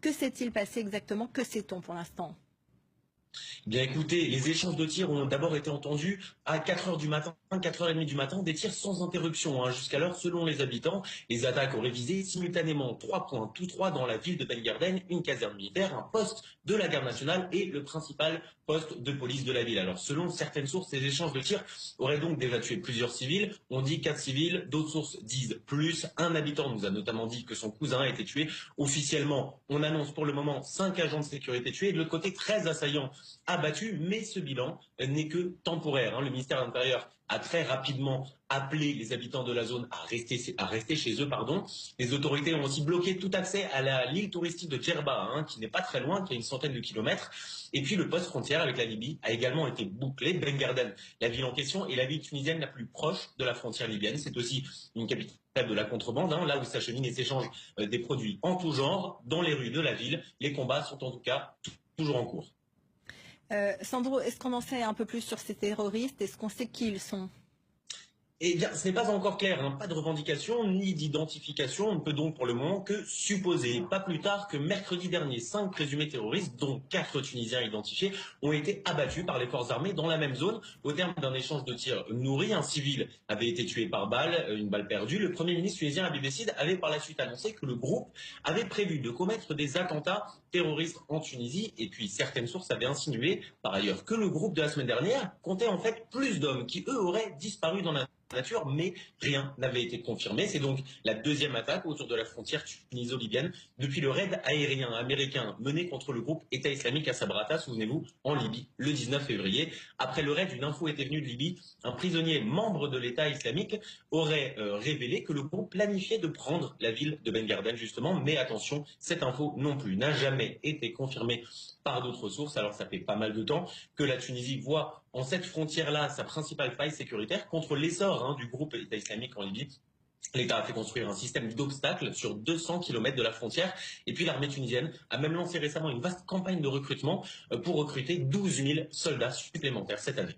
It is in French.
Que s'est-il passé exactement? Que sait-on pour l'instant? Bien écoutez, les échanges de tirs ont d'abord été entendus à 4 heures du matin, 4h30 du matin, des tirs sans interruption. Jusqu'alors, selon les habitants, les attaques auraient visé simultanément 3 points, tous trois dans la ville de Ben Garden, une caserne militaire, un poste de la garde nationale et le principal poste de police de la ville. Alors selon certaines sources, ces échanges de tirs auraient donc déjà tué plusieurs civils. On dit 4 civils, d'autres sources disent plus. Un habitant nous a notamment dit que son cousin a été tué. Officiellement, on annonce pour le moment 5 agents de sécurité tués. De l'autre côté, 13 assaillants abattus, mais ce bilan n'est que temporaire. Le ministère de l'Intérieur a très rapidement appelé les habitants de la zone à rester chez eux. Les autorités ont aussi bloqué tout accès à l'île touristique de Djerba, qui n'est pas très loin, qui a une centaine de kilomètres. Et puis le poste frontière avec la Libye a également été bouclé. Ben Garden, la ville en question, est la ville tunisienne la plus proche de la frontière libyenne. C'est aussi une capitale de la contrebande, là où s'acheminent et s'échangent des produits en tout genre dans les rues de la ville. Les combats sont en tout cas toujours en cours. Sandro, est-ce qu'on en sait un peu plus sur ces terroristes? Est-ce qu'on sait qui ils sont? Eh bien, ce n'est pas encore clair, pas de revendication ni d'identification. On ne peut donc pour le moment que supposer. Pas plus tard que mercredi dernier, 5 présumés terroristes, dont 4 Tunisiens identifiés, ont été abattus par les forces armées dans la même zone. Au terme d'un échange de tirs nourris, un civil avait été tué par balle, une balle perdue. Le Premier ministre tunisien Habib Bessid avait par la suite annoncé que le groupe avait prévu de commettre des attentats terroristes en Tunisie. Et puis certaines sources avaient insinué par ailleurs que le groupe de la semaine dernière comptait en fait plus d'hommes qui eux auraient disparu dans la nature, mais rien n'avait été confirmé. C'est donc la deuxième attaque autour de la frontière tuniso-libyenne depuis le raid aérien américain mené contre le groupe État islamique à Sabrata, souvenez-vous, en Libye, le 19 février. Après le raid, une info était venue de Libye. Un prisonnier membre de l'État islamique aurait révélé que le groupe planifiait de prendre la ville de Ben Garden, justement. Mais attention, cette info non plus n'a jamais été confirmée par d'autres sources. Alors ça fait pas mal de temps que la Tunisie voit en cette frontière-là sa principale faille sécuritaire contre l'essor du groupe État islamique en Libye. L'État a fait construire un système d'obstacles sur 200 km de la frontière. Et puis l'armée tunisienne a même lancé récemment une vaste campagne de recrutement pour recruter 12 000 soldats supplémentaires cette année.